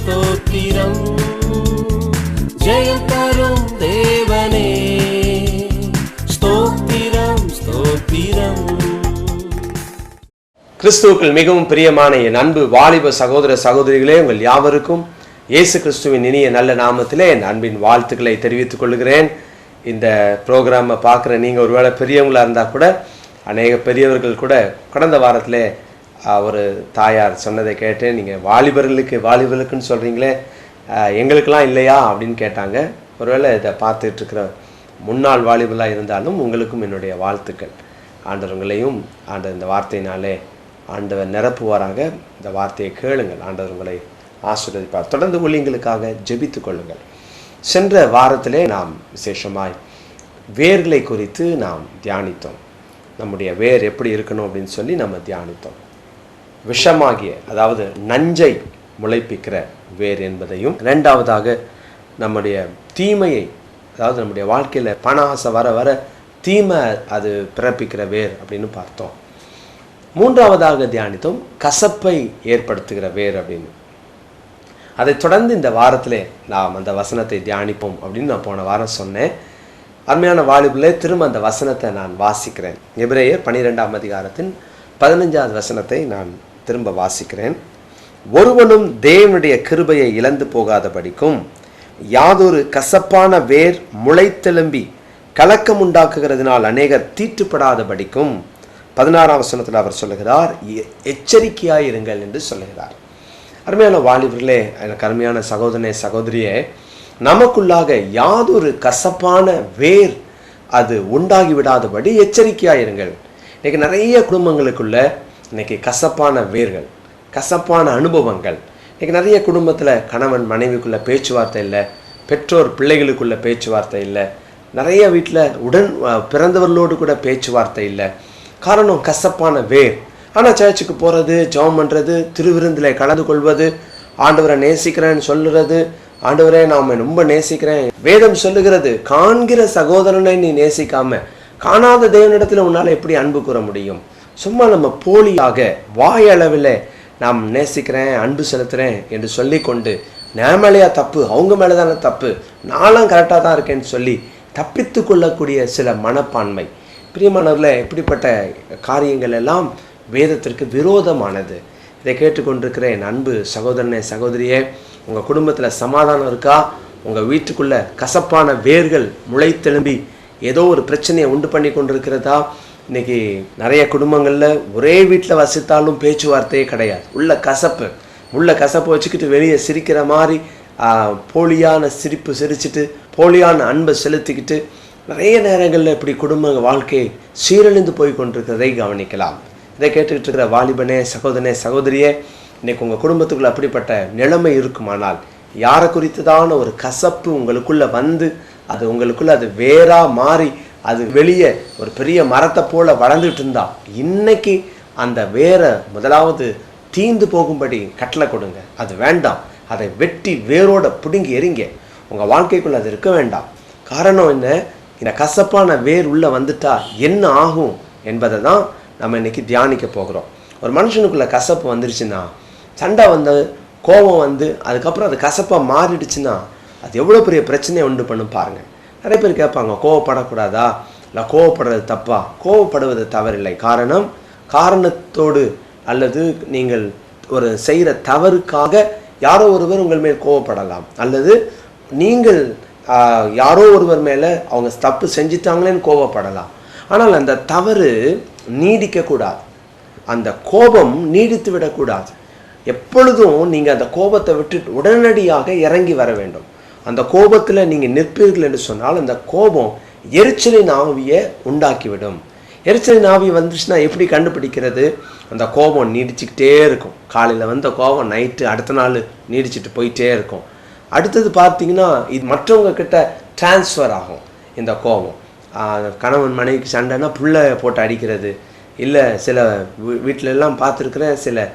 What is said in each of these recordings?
ஸ்தோத்திரம். ஜெயம் தரும் தேவனே ஸ்தோத்திரம் ஸ்தோத்திரம். கிறிஸ்துவுக்குள் மிகவும் பிரியமான என் அன்பு வாலிப சகோதர சகோதரிகளே, உங்கள் யாவருக்கும் இயேசு கிறிஸ்துவின் இனிய நல்ல நாமத்திலே என் அன்பின் வாழ்த்துக்களை தெரிவித்துக் கொள்கிறேன். இந்த ப்ரோக்ராமை பார்க்குற நீங்கள் ஒருவேளை பெரியவங்களாக இருந்தால் கூட, அநேக பெரியவர்கள் கூட கடந்த வாரத்திலே ஒரு தாயார் சொன்னதை கேட்டு, நீங்கள் வாலிபர்களுக்குன்னு சொல்கிறீங்களே, எங்களுக்கெல்லாம் இல்லையா அப்படின்னு கேட்டாங்க. ஒருவேளை இதை பார்த்துட்ருக்கிற முன்னாள் வாலிபர்களாக இருந்தாலும் உங்களுக்கும் என்னுடைய வாழ்த்துக்கள். ஆண்டவர்களையும் ஆண்டவர் இந்த வார்த்தையினாலே ஆண்டவர் நிரப்புவாராக. இந்த வார்த்தையை கேளுங்கள், ஆண்டவர் உங்களை ஆசீர்வதிப்பார். தொடர்ந்து ஊழியங்களுக்காக ஜெபித்து கொள்ளுங்கள். சென்ற வாரத்திலே நாம் விசேஷமாய் வேர்களை குறித்து நாம் தியானித்தோம். நம்முடைய வேர் எப்படி இருக்கணும் அப்படின்னு சொல்லி நம்ம தியானித்தோம். விஷமாகிய, அதாவது நஞ்சை முளைப்பிக்கிற வேர் என்பதையும், இரண்டாவதாக நம்முடைய தீமையை, அதாவது நம்முடைய வாழ்க்கையில் பண ஆசை வர வர தீமை அது பிறப்பிக்கிற வேர் அப்படின்னு பார்த்தோம். மூன்றாவதாக தியானித்தோம் கசப்பை ஏற்படுத்துகிற வேர் அப்படின்னு. அதை தொடர்ந்து இந்த வாரத்திலே நாம் அந்த வசனத்தை தியானிப்போம் அப்படின்னு நான் போன வாரம் சொன்னேன். அருமையான வாலிபர்களே, திரும்ப அந்த வசனத்தை நான் வாசிக்கிறேன். எபிரேயர் 12ஆம் அதிகாரத்தின் 15வது வசனத்தை நான் திரும்ப வாசிக்கிறேன். ஒருவனும் தேவனுடைய கிருபையை இழந்து போகாதபடிக்கும் யாதொரு கசப்பான வேர் முளைத்தெழும்பி கலக்கம் உண்டாக்குகிறதுனால் அநேகர் தீட்டுப்படாதபடிக்கும் 16ஆம் வசனத்தில் அவர் சொல்லுகிறார், எச்சரிக்கையாயிருங்கள் என்று சொல்லுகிறார். அருமையான வாலிபர்களே, எனக்கு அருமையான சகோதரனே சகோதரியே, நமக்குள்ளாக யாதொரு கசப்பான வேர் அது உண்டாகி விடாதபடி எச்சரிக்கையாயிருங்கள். இன்னைக்கு நிறைய குடும்பங்களுக்குள்ள இன்னைக்கு கசப்பான வேர்கள், கசப்பான அனுபவங்கள். இன்னைக்கு நிறைய குடும்பத்தில் கணவன் மனைவிக்குள்ள பேச்சுவார்த்தை இல்லை, பெற்றோர் பிள்ளைகளுக்குள்ள பேச்சுவார்த்தை இல்லை, நிறைய வீட்டில் உடன் பிறந்தவர்களோடு கூட பேச்சுவார்த்தை இல்லை. காரணம் கசப்பான வேர். ஆனால் சர்ச்சுக்கு போகிறது, ஜெபம் பண்ணுறது, திருவிருந்தில் கலந்து கொள்வது, ஆண்டவரை நேசிக்கிறேன்னு சொல்லுறது, ஆண்டவரே நான் ரொம்ப நேசிக்கிறேன். வேதம் சொல்லுகிறது, காண்கிற சகோதரனை நீ நேசிக்காம காணாத தேவனிடத்தில் உன்னால் எப்படி அன்பு கூற முடியும்? சும்மா நம்ம போலியாக வாயளவில் நாம் நேசிக்கிறேன், அன்பு செலுத்துகிறேன் என்று சொல்லி கொண்டு, நான் மேலேயா தப்பு, அவங்க மேலே தானே தப்பு, நானும் கரெக்டாக தான் இருக்கேன்னு சொல்லி தப்பித்து கொள்ளக்கூடிய சில மனப்பான்மை. பிரியமானவர்களே, இப்படிப்பட்ட காரியங்கள் எல்லாம் வேதத்திற்கு விரோதமானது. இதை கேட்டுக்கொண்டிருக்கிற என் அன்பு சகோதரனே சகோதரியே, உங்கள் குடும்பத்தில் சமாதானம் இருக்கா? உங்கள் வீட்டுக்குள்ளே கசப்பான வேர்கள் முளைத்தெழும்பி ஏதோ ஒரு பிரச்சனையை உண்டு பண்ணி கொண்டிருக்கிறதா? இன்றைக்கி நிறைய குடும்பங்களில் ஒரே வீட்டில் வசித்தாலும் பேச்சுவார்த்தையே கிடையாது. உள்ள கசப்பு வச்சுக்கிட்டு வெளியே சிரிக்கிற மாதிரி போலியான சிரிப்பு சிரிச்சுட்டு போலியான அன்பை செலுத்திக்கிட்டு நிறைய நேரங்களில் இப்படி குடும்ப வாழ்க்கை சீரழிந்து போய் கொண்டிருக்கிறதை கவனிக்கலாம். இதை கேட்டுக்கிட்டு இருக்கிற வாலிபனே சகோதரனே சகோதரியே, இன்னைக்கு உங்கள் குடும்பத்துக்குள்ள அப்படிப்பட்ட நிலைமை இருக்குமானால், யாரை குறித்து தான் ஒரு கசப்பு உங்களுக்குள்ள வந்து அது உங்களுக்குள்ள அது வேறா மாறி அது வெளியே ஒரு பெரிய மரத்தை போல வளர்ந்துட்டு இருந்தா, இன்னைக்கு அந்த வேரை முதலாவது தீந்து போகும்படி கட்டளை கொடுங்க. அது வேண்டாம், அதை வெட்டி வேரோட பிடுங்கி எறிங்க. உங்கள் வாழ்க்கைக்குள்ள அது இருக்க வேண்டாம். காரணம் என்ன? இந்த கசப்பான வேர் உள்ள வந்துட்டா என்ன ஆகும் என்பதை தான் நம்ம இன்னைக்கு தியானிக்க போகிறோம். ஒரு மனுஷனுக்குள்ள கசப்பு வந்துருச்சுன்னா, சண்டை வந்து கோபம் வந்து அதுக்கப்புறம் அது கசப்பாக மாறிடுச்சுன்னா அது எவ்வளோ பெரிய பிரச்சனையை உண்டு பண்ணும் பாருங்கள். நிறைய பேர் கேட்பாங்க, கோவப்படக்கூடாதா, இல்லை கோவப்படுறது தப்பா? கோவப்படுவது தவறில்லை. காரணத்தோடு அல்லது நீங்கள் ஒரு செய்கிற தவறுக்காக யாரோ ஒருவர் உங்கள் மேல் கோவப்படலாம், அல்லது நீங்கள் யாரோ ஒருவர் மேலே அவங்க தப்பு செஞ்சிட்டாங்களேன்னு கோவப்படலாம். ஆனால் அந்த தவறு நீடிக்கக்கூடாது, அந்த கோபம் நீடித்து விடக்கூடாது. எப்பொழுதும் நீங்கள் அந்த கோபத்தை விட்டு உடனடியாக இறங்கி வர வேண்டும். அந்த கோபத்தில் நீங்கள் நிற்பீர்கள் என்று சொன்னால் அந்த கோபம் எரிச்சலின் ஆவியை உண்டாக்கிவிடும். எரிச்சலின் ஆவி வந்துச்சுன்னா எப்படி கண்டுபிடிக்கிறது? அந்த கோபம் நீடிச்சுக்கிட்டே இருக்கும். காலையில் வந்த கோபம் நைட்டு அடுத்த நாள் நீடிச்சுட்டு போயிட்டே இருக்கும். அடுத்தது பார்த்தீங்கன்னா இது மற்றவங்க கிட்ட டிரான்ஸ்ஃபர் ஆகும். இந்த கோபம் கணவன் மனைவிக்கு சண்டைனா புல்லை போட்டு அடிக்கிறது, இல்லை சில வீட்டிலெல்லாம் பார்த்துருக்குறேன், சில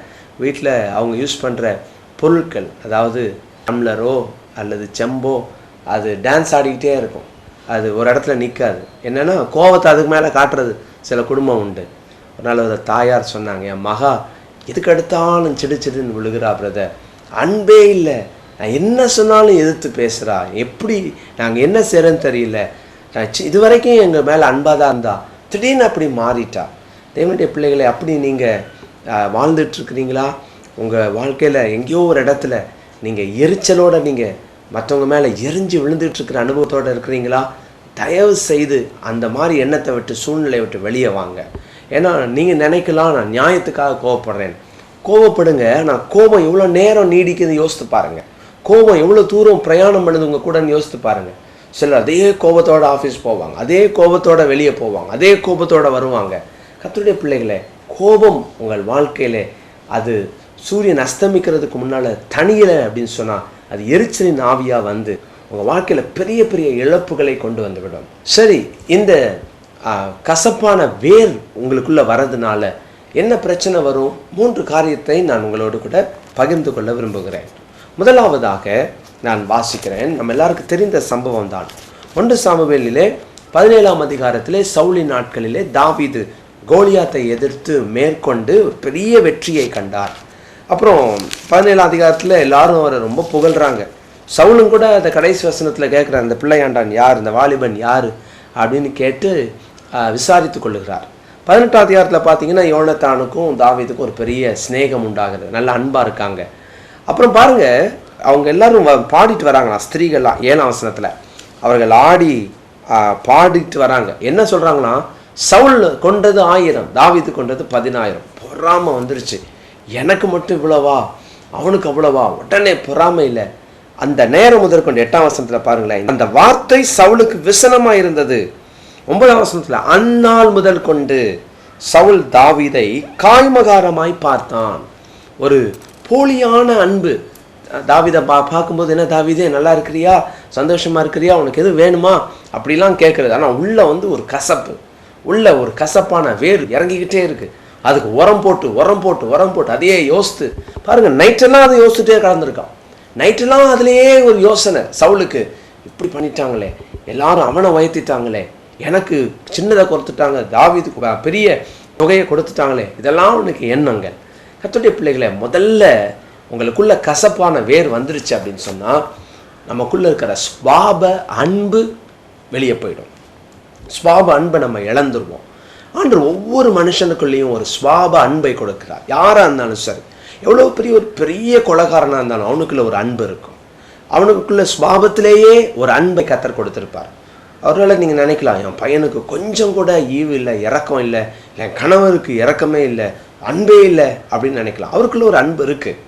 வீட்டில் அவங்க யூஸ் பண்ணுற பொருட்கள், அதாவது டம்ளரோ அல்லது செம்போ, அது டான்ஸ் ஆடிக்கிட்டே இருக்கும், அது ஒரு இடத்துல நிற்காது. என்னென்னா கோபத்தை அதுக்கு மேலே காட்டுறது சில குடும்பம் உண்டு. ஒரு நாள் ஒரு தாயார் சொன்னாங்க, என் மகா எதுக்கு எடுத்தாலும் சிடு சிடுன்னு விழுகிறா பிரதர், அன்பே இல்லை, நான் என்ன சொன்னாலும் எதிர்த்து பேசுகிறா, எப்படி நாங்கள் என்ன செய்கிறேன்னு தெரியல, இது வரைக்கும் எங்கள் மேலே அன்பாக தான் இருந்தா, திடீர்னு அப்படி மாறிட்டா. தேவனுடைய பிள்ளைகளை, அப்படி நீங்கள் வாழ்ந்துட்டுருக்குறீங்களா? உங்கள் வாழ்க்கையில் எங்கேயோ ஒரு இடத்துல நீங்கள் எரிச்சலோடு நீங்கள் மற்றவங்க மேலே எரிஞ்சு விழுந்துட்டுருக்கிற அனுபவத்தோடு இருக்கிறீங்களா? தயவு செய்து அந்த மாதிரி எண்ணத்தை விட்டு, சூழ்நிலையை விட்டு வெளியே வாங்க. ஏன்னா நீங்கள் நினைக்கலாம் நான் நியாயத்துக்காக கோவப்படுறேன். கோவப்படுங்க, நான் கோபம் எவ்வளோ நேரம் நீடிக்குதுன்னு யோசித்து பாருங்கள். கோபம் எவ்வளோ தூரம் பிரயாணம் பண்ணுது உங்கள் கூடன்னு யோசித்து பாருங்கள். சிலர் அதே கோபத்தோடு ஆஃபீஸ் போவாங்க, அதே கோபத்தோடு வெளியே போவாங்க, அதே கோபத்தோடு வருவாங்க. கர்த்தருடைய பிள்ளைகளே, கோபம் உங்கள் வாழ்க்கையில் அது சூரியன் அஸ்தமிக்கிறதுக்கு முன்னால் தனியலை அப்படின்னு சொன்னால் அது எரிச்சலின் ஆவியாக வந்து உங்கள் வாழ்க்கையில் பெரிய பெரிய இழப்புகளை கொண்டு வந்துவிடும். சரி, இந்த கசப்பான வேர் உங்களுக்குள்ளே வர்றதுனால என்ன பிரச்சனை வரும்? 3 காரியத்தை நான் உங்களோடு கூட பகிர்ந்து கொள்ள விரும்புகிறேன். முதலாவதாக நான் வாசிக்கிறேன், நம்ம எல்லாருக்கும் தெரிந்த சம்பவம் தான். 1 சாமுவேலிலே 17ஆம் அதிகாரத்திலே சவுலின் நாட்களிலே தாவீது கோலியாத்தை எதிர்த்து மேற்கொண்டு பெரிய வெற்றியை கண்டார். அப்புறம் 17ஆம் அதிகாரத்தில் எல்லாரும் அவரை ரொம்ப புகழ்கிறாங்க. சவுலும் கூட அந்த கடைசி வசனத்தில் கேட்குறார், இந்த பிள்ளையாண்டான் யார், இந்த வாலிபன் யார் அப்படின்னு கேட்டு விசாரித்து கொள்ளுகிறார். 18ஆம் அதிகாரத்தில் பார்த்தீங்கன்னா யோனத்தானுக்கும் தாவீதுக்கும் ஒரு பெரிய ஸ்நேகம் உண்டாகுது, நல்ல அன்பாக இருக்காங்க. அப்புறம் பாருங்கள், அவங்க எல்லாரும் பாடிட்டு வராங்களா, ஸ்திரீகள்லாம் 7ஆம் வசனத்தில் அவர்கள் ஆடி பாடிட்டு வராங்க. என்ன சொல்கிறாங்கன்னா, சவுல் கொண்டது 1000, தாவீது கொண்டது 10000. பொறாமை வந்துருச்சு, எனக்கு மட்டும் இவ்வளவா, அவனுக்கு அவ்வளவா. உடனே பொறாமை இல்லை. அந்த நேரம் முதற்கொண்டு 8ஆம் வசனத்தில் பாருங்களேன், அந்த வார்த்தை சவுலுக்கு விசனமாக இருந்தது. 9ஆம் வசனத்தில் அந்நாள் முதல் கொண்டு சவுல் தாவீதை காய்மகாரமாய் பார்த்தான். ஒரு போலியான அன்பு. தாவீதை பார்க்கும்போது, என்ன தாவீதே நல்லா இருக்கிறியா, சந்தோஷமாக இருக்கிறியா, உனக்கு எது வேணுமா அப்படிலாம் கேட்குறது. ஆனால் உள்ளே ஒரு கசப்பு, உள்ள ஒரு கசப்பான வேறு இறங்கிக்கிட்டே இருக்குது. அதுக்கு உரம் போட்டு அதையே யோசித்து பாருங்கள். நைட்டெல்லாம் அதை யோசிச்சுட்டே கலந்துருக்கான். நைட்டெல்லாம் அதுலேயே ஒரு யோசனை, சவுலுக்கு இப்படி பண்ணிட்டாங்களே, எல்லாரும் அவனை வயத்திட்டாங்களே, எனக்கு சின்னதை கொடுத்துட்டாங்க, தாவீதுக்கு பெரிய தொகையை கொடுத்துட்டாங்களே, இதெல்லாம் உனக்கு எண்ணங்கள். கர்த்தருடைய பிள்ளைகளை, முதல்ல உங்களுக்குள்ள கசப்பான வேர் வந்துருச்சு அப்படின்னு சொன்னால் நமக்குள்ளே இருக்கிற ஸ்வாப அன்பு வெளியே போயிடும். ஸ்வாப அன்பை நம்ம இழந்துருவோம். ஆண்டவர் ஒவ்வொரு மனுஷனுக்குள்ளேயும் ஒரு ஸ்வாப அன்பை கொடுக்கிறார். யாராக இருந்தாலும் சரி, எவ்வளோ ஒரு பெரிய கொலைகாரனாக இருந்தாலும் அவனுக்குள்ள ஒரு அன்பு இருக்கும். அவனுக்குள்ள ஸ்வாபத்திலேயே ஒரு அன்பை கர்த்தர் கொடுத்துருப்பார். அவரால் நீங்கள் நினைக்கலாம், என் பையனுக்கு கொஞ்சம் கூட ஈவு இல்லை, இரக்கம் இல்லை, என் கணவருக்கு இரக்கமே இல்லை, அன்பே இல்லை அப்படின்னு நினைக்கலாம். அவருக்குள்ள ஒரு அன்பு இருக்குது.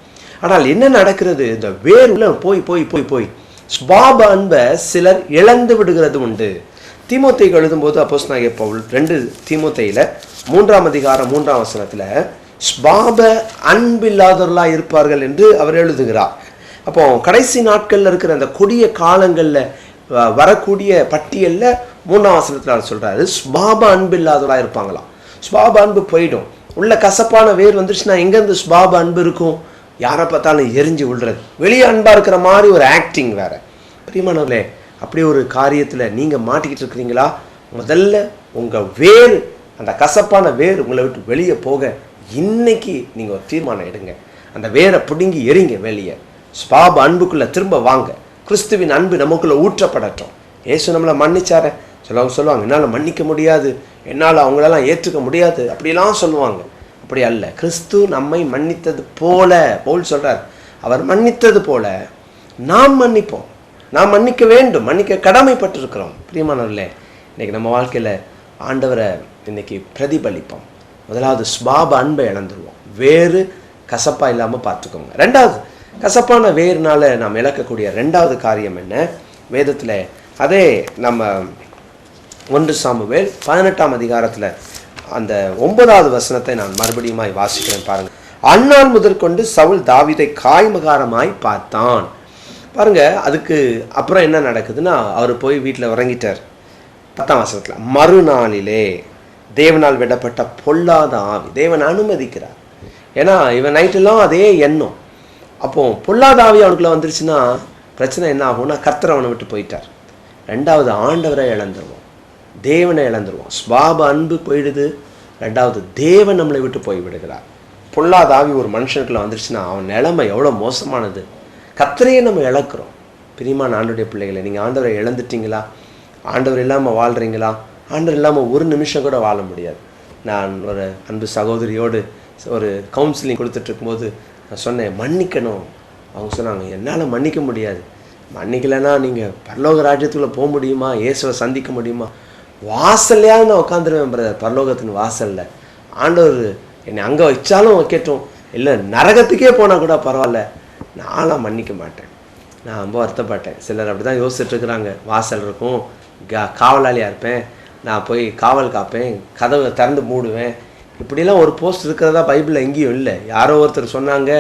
ஆனால் என்ன நடக்கிறது, இந்த வேருல போய் போய் போய் போய் ஸ்வாப அன்பை சிலர் இழந்து விடுகிறது உண்டு. தீமோத்தேயுக்கு எழுதும்போது அப்போஸ்தலனாகிய பவுல் 2 தீமோத்தேயுல 3ஆம் அதிகாரம் 3ஆம் வசனத்தில் ஸ்வாப அன்பில்லாதவர்களாக இருப்பார்கள் என்று அவர் எழுதுகிறார். அப்போ கடைசி நாட்களில் இருக்கிற அந்த கொடிய காலங்களில் வரக்கூடிய பட்டியலில் 3ஆம் வசனத்தில் அவர் சொல்கிறாரு, ஸ்வாப அன்பில்லாதவர்களாக இருப்பாங்களாம். ஸ்வாப அன்பு போயிடும். உள்ள கசப்பான வேர் வந்துருச்சுன்னா எங்கேருந்து ஸ்வாப அன்பு இருக்கும்? யாரை பார்த்தாலும் எரிஞ்சு விழுறது, வெளியே அன்பாக இருக்கிற மாதிரி ஒரு ஆக்டிங் வேறு. பிரியமானவர்களே, அப்படி ஒரு காரியத்தில் நீங்கள் மாட்டிக்கிட்டு இருக்கிறீங்களா? முதல்ல உங்கள் வேர், அந்த கசப்பான வேர் உங்களை விட்டு வெளியே போக இன்னைக்கு நீங்கள் ஒரு தீர்மானம் எடுங்க. அந்த வேரை பிடுங்கி எறிங்க வெளியே. ஸ்வாப அன்புக்குள்ளே திரும்ப வாங்க. கிறிஸ்துவின் அன்பு நமக்குள்ளே ஊற்றப்படட்டும். ஏசு நம்மளை மன்னிச்சார சொல்லுவாங்க, என்னால் மன்னிக்க முடியாது, என்னால் அவங்களெல்லாம் ஏற்றுக்க முடியாது அப்படிலாம் சொல்லுவாங்க. அப்படி அல்ல. கிறிஸ்து நம்மை மன்னித்தது போல, பவுல் சொல்கிறார், அவர் மன்னித்தது போல நாம் மன்னிப்போம். நாம் மன்னிக்க வேண்டும், மன்னிக்க கடமைப்பட்டிருக்கிறோம். பிரியமானவர்களே, இன்றைக்கி நம்ம வாழ்க்கையில் ஆண்டவரை இன்றைக்கி பிரதிபலிப்போம். முதலாவது ஸ்வாப அன்பை இழந்துருவோம். வேறு கசப்பாக இல்லாமல் பார்த்துக்கோங்க. ரெண்டாவது, கசப்பான வேறுனால நாம் இழக்கக்கூடிய ரெண்டாவது காரியம் என்ன? வேதத்தில் அதே நம்ம 1 சாமுவேல் 18ஆம் அதிகாரத்தில் அந்த 9வது வசனத்தை நான் மறுபடியும் வாசிக்கிறேன் பாருங்கள். அந்நாள் முதற்கொண்டு சவுல் தாவீதை காய்மகாரமாய் பார்த்தான். பாருங்க, அதுக்கு அப்புறம் என்ன நடக்குதுன்னா, அவர் போய் வீட்டில் உறங்கிட்டார். 10ஆம் வசனத்தில் மறுநாளிலே தேவனால் விடப்பட்ட பொல்லாத ஆவி, தேவன் அனுமதிக்கிறார். ஏன்னா இவன் நைட்டெல்லாம் அதே எண்ணம். அப்போ பொல்லாத ஆவி அவனுக்குள்ள வந்துருச்சுன்னா பிரச்சனை என்ன ஆகும்னா, கர்த்தர் அவனை விட்டு போயிட்டார். ரெண்டாவது, ஆண்டவரை இழந்துருவோம், தேவனை இழந்துருவோம். ஸ்வாப அன்பு போயிடுது. ரெண்டாவது, தேவன் நம்மளை விட்டு போய் விடுகிறார். பொல்லாத ஆவி ஒரு மனுஷனுக்குள்ள வந்துருச்சுன்னா அவன் நிலைமை எவ்வளோ மோசமானது. கர்த்தரையே நம்ம இழக்கிறோம். பிரியமான ஆண்டவருடைய பிள்ளைகளை, நீங்கள் ஆண்டவரை இழந்துட்டீங்களா? ஆண்டவர் இல்லாமல் வாழ்கிறீங்களா? ஆண்டவர் இல்லாமல் ஒரு நிமிஷம் கூட வாழ முடியாது. நான் ஒரு அன்பு சகோதரியோடு ஒரு கவுன்சிலிங் கொடுத்துட்டு இருக்கும்போது நான் சொன்னேன், மன்னிக்கணும். அவங்க சொன்னாங்க, என்னால் மன்னிக்க முடியாது. மன்னிக்கலைன்னா நீங்கள் பரலோக ராஜ்யத்துக்குள்ளே போக முடியுமா? இயேசுவை சந்திக்க முடியுமா? வாசல்லையாவது நான் உட்காந்துருவேன் பிரதர், பரலோகத்தின் வாசலில். ஆண்டவர் என்னை அங்கே வச்சாலும் வைக்கட்டும், இல்லை நரகத்துக்கே போனால் கூட பரவாயில்ல, நான்லாம் மன்னிக்க மாட்டேன். நான் ரொம்ப வருத்தப்பட்டேன். சிலர் அப்படி தான் யோசிச்சுட்டு இருக்கிறாங்க. வாசல் இருக்கும், காவலாளியாக இருப்பேன், நான் போய் காவல் காப்பேன், கதவை திறந்து மூடுவேன். இப்படிலாம் ஒரு போஸ்ட் இருக்கிறதா பைபிளில் எங்கேயும் இல்லை. யாரோ ஒருத்தர் சொன்னாங்க,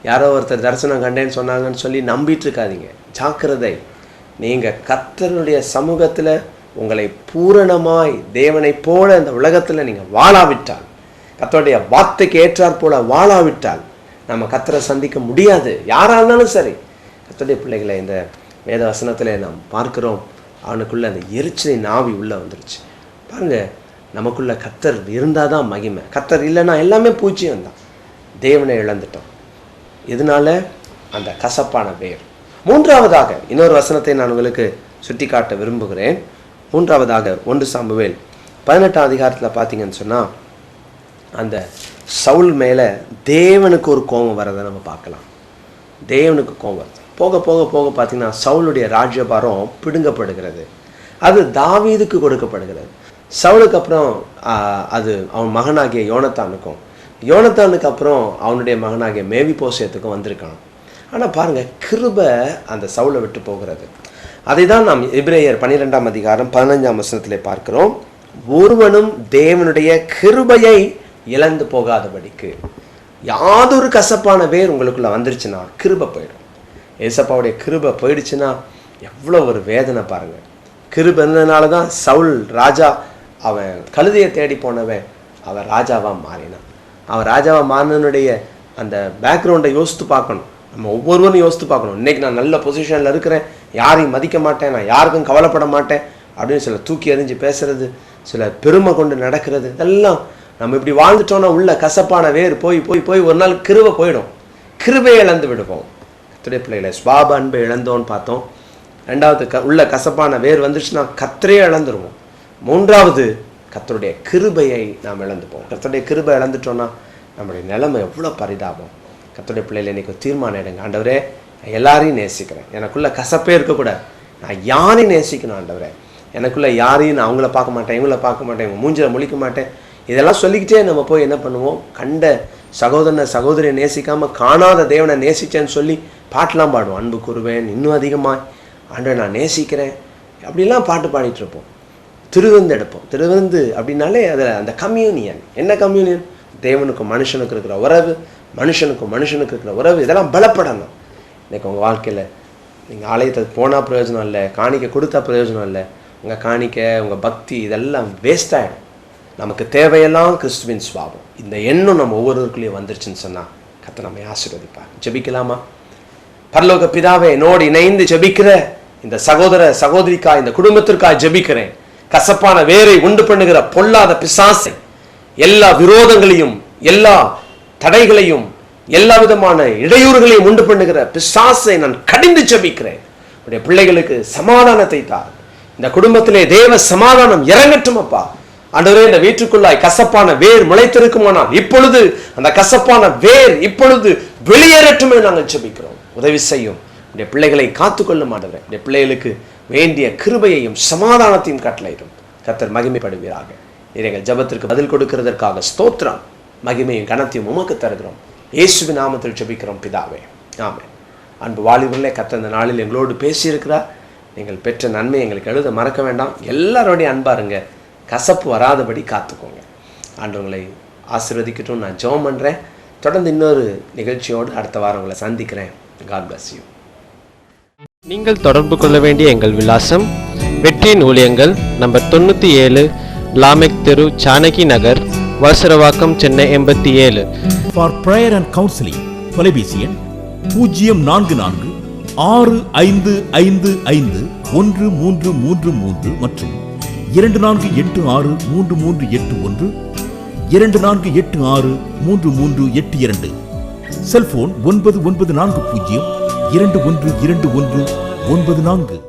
யாரோ ஒருத்தர் தரிசனம் கண்டேன்னு சொன்னாங்கன்னு சொல்லி நம்பிட்டு இருக்காதீங்க. ஜாக்கிரதை. நீங்கள் கர்த்தருடைய சமூகத்தில் உங்களை பூரணமாய் தேவனை போல இந்த உலகத்தில் நீங்கள் வாழாவிட்டால், கர்த்தருடைய வார்த்தைக்கு ஏற்றாற் போல வாழாவிட்டால் நம்ம கர்த்தரை சந்திக்க முடியாது. யாராக இருந்தாலும் சரி. கர்த்தருடைய பிள்ளைகளை, இந்த வேத வசனத்தில் நாம் பார்க்கிறோம், அவனுக்குள்ள அந்த எரிச்சலின் ஆவி உள்ளே வந்துருச்சு. பாருங்கள், நமக்குள்ள கர்த்தர் இருந்தால் தான் மகிமை. கர்த்தர் இல்லைன்னா எல்லாமே பூச்சியம் தான். தேவனை இழந்துட்டோம். இதனால அந்த கசப்பான வேர். மூன்றாவதாக இன்னொரு வசனத்தை நான் உங்களுக்கு சுட்டி காட்ட விரும்புகிறேன். மூன்றாவதாக 1 சாமுவேல் 18ஆம் அதிகாரத்தில் பார்த்தீங்கன்னு சொன்னால், அந்த சவுல் மேலே தேவனுக்கு ஒரு கோபம் வரதை நம்ம பார்க்கலாம். தேவனுக்கு கோபம் வருது. போக போக போக பார்த்தீங்கன்னா சவுளுடைய ராஜ்யபாரம் பிடுங்கப்படுகிறது. அது தாவீதுக்கு கொடுக்கப்படுகிறது. சவுலுக்கு அப்புறம் அது அவன் மகனாகிய யோனத்தானுக்கும், யோனத்தானுக்கு அப்புறம் அவனுடைய மகனாகிய மேவிபோசேத்துக்கும் வந்திருக்கான். ஆனால் பாருங்கள், கிருபை அந்த சவுலை விட்டு போகிறது. அதை தான் நாம் எபிரேயர் 12ஆம் அதிகாரம் 15ஆம் வசனத்திலே பார்க்கிறோம். ஒருவனும் தேவனுடைய கிருபையை இழந்து போகாதபடிக்கு. யாதொரு கசப்பான வேர் உங்களுக்குள்ள வந்துருச்சுன்னா கிருபை போயிடும். ஏசப்பாவுடைய கிருபை போயிடுச்சுன்னா எவ்வளோ ஒரு வேதனை பாருங்கள். கிருபை இருந்ததுனால தான் சவுல் ராஜா, அவன் கழுதையை தேடி போனவன் அவன் ராஜாவாக மாறினான். அவன் ராஜாவாக மாறினுடைய அந்த பேக்ரவுண்டை யோசித்து பார்க்கணும். நம்ம ஒவ்வொருவரும் யோசித்து பார்க்கணும். இன்றைக்கி நான் நல்ல பொசிஷனில் இருக்கிறேன், யாரையும் மதிக்க மாட்டேன், நான் யாருக்கும் கவலைப்பட மாட்டேன் அப்படின்னு சில தூக்கி எறிஞ்சு பேசுறது, சில பெருமை கொண்டு நடக்கிறது, இதெல்லாம் நம்ம இப்படி வாழ்ந்துட்டோன்னா உள்ள கசப்பான வேர் போய் போய் போய் ஒரு நாள் கிருபை போயிடும். கிருபையை இழந்து விடுவோம். கர்த்தருடைய பிள்ளைகளை, ஸ்வாப அன்பை இழந்தோன்னு பார்த்தோம். ரெண்டாவது, உள்ள கசப்பான வேர் வந்துச்சுன்னா கர்த்தரையே இழந்துருவோம். மூன்றாவது, கர்த்தருடைய கிருபையை நாம் இழந்துப்போம். கர்த்தருடைய கிருபை இழந்துட்டோன்னா நம்முடைய நிலைமை எவ்வளோ பரிதாபம். கர்த்தருடைய பிள்ளைகளை இன்றைக்கி தீர்மானம் எடுங்க. ஆண்டவரே, எல்லாரையும் நேசிக்கிறேன், எனக்குள்ள கசப்பே இருக்கக்கூடாது, நான் யாரையும் நேசிக்கணும். ஆண்டவரே, எனக்குள்ள யாரையும் நான் அவங்கள பார்க்க மாட்டேன், இவங்கள பார்க்க மாட்டேன், இவங்க மூஞ்சில முழிக்க மாட்டேன். இதெல்லாம் சொல்லிக்கிட்டே நம்ம போய் என்ன பண்ணுவோம், கண்ட சகோதரனை சகோதரியை நேசிக்காமல் காணாத தேவனை நேசித்தேன்னு சொல்லி பாட்டெலாம் பாடுவோம். அன்பு கூறுவேன் இன்னும் அதிகமாக, ஆண்டவரை நான் நேசிக்கிறேன், அப்படிலாம் பாட்டு பாடிட்டு இருப்போம். திருவிருந்து எடுப்போம். திருவிருந்து அப்படின்னாலே அதில் அந்த கம்யூனியன். என்ன கம்யூனியன்? தேவனுக்கும் மனுஷனுக்கு இருக்கிற உறவு, மனுஷனுக்கும் மனுஷனுக்கு இருக்கிற உறவு, இதெல்லாம் பலப்படணும். இன்றைக்கி உங்கள் வாழ்க்கையில் நீங்கள் ஆலயத்துக்கு போனால் பிரயோஜனம் இல்லை, காணிக்கை கொடுத்தா பிரயோஜனம் இல்லை, உங்கள் காணிக்கை உங்கள் பக்தி இதெல்லாம் வேஸ்ட் ஆகிடும். நமக்கு தேவையெல்லாம் கிறிஸ்துவின் சுபாவம். இந்த எண்ணம் நம்ம ஒவ்வொருவருக்குள்ளேயும் வந்துருச்சுன்னு சொன்னால் கர்த்தர் நம்மை ஆசீர்வதிப்பார். ஜெபிக்கலாமா? பரலோக பிதாவே, என்னோடு இணைந்து ஜெபிக்கிற இந்த சகோதர சகோதரிக்காய், இந்த குடும்பத்திற்காய் ஜெபிக்கிறேன். கசப்பான வேரை உண்டு பண்ணுகிற பொல்லாத பிசாசை, எல்லா விரோதங்களையும், எல்லா தடைகளையும், எல்லா விதமான இடையூறுகளையும் உண்டு பண்ணுகிற பிசாசை நான் கடிந்து ஜெபிக்கிறேன். உடைய பிள்ளைகளுக்கு சமாதானத்தை தார். இந்த குடும்பத்திலே தேவ சமாதானம் இறங்கட்டும் அப்பா. ஆண்டவரே, இந்த வீட்டுக்குள்ளாய் கசப்பான வேர் முளைத்திருக்குமானால் இப்பொழுது அந்த கசப்பான வேர் இப்பொழுது வெளியேறட்டுமே நாங்கள் ஜெபிக்கிறோம். உதவி செய்யும். உடைய பிள்ளைகளை காத்துக்கொள்ளும் ஆண்டவரே. உடைய பிள்ளைகளுக்கு வேண்டிய கிருபையையும் சமாதானத்தையும் கட்டளையிடும். கர்த்தர் மகிமைப்படுவீராக. எங்கள் ஜெபத்திற்கு பதில் கொடுக்கிறதற்காக ஸ்தோத்திரம். மகிமையும் கனத்தையும் உமக்கு தருகிறோம். இயேசுவின் நாமத்தில் ஜெபிக்கிறோம் பிதாவே, ஆமென். அன்பு வாலிபர்களே, கர்த்தர் இந்த நாளில் எங்களோடு பேசியிருக்கிறார். நீங்கள் பெற்ற நன்மை எங்களுக்கு எழுத மறக்க வேண்டாம். எல்லாரோடையும் அன்பாருங்க. கசப்பு வராதபடி காத்துக்கோங்க. ஆண்டவங்களை ஆசீர்வதிக்கட்டும். நான் ஜெபம் பண்ணுறேன். தொடர்ந்து இன்னொரு நிகழ்ச்சியோடு அடுத்த வாரம் உங்களை சந்திக்கிறேன். God bless you. நீங்கள் தொடர்பு கொள்ள வேண்டிய எங்கள் விலாசம்: வெற்றியின் ஊழியங்கள், நம்பர் 97, லாமெக் தெரு, சானகி நகர், Valasaravakkam, Chennai 87. For prayer and counseling, தொலைபேசி எண் 044 6555 1333 மற்றும் 2486 3381 2486 3382. செல்போன் 9940 212194.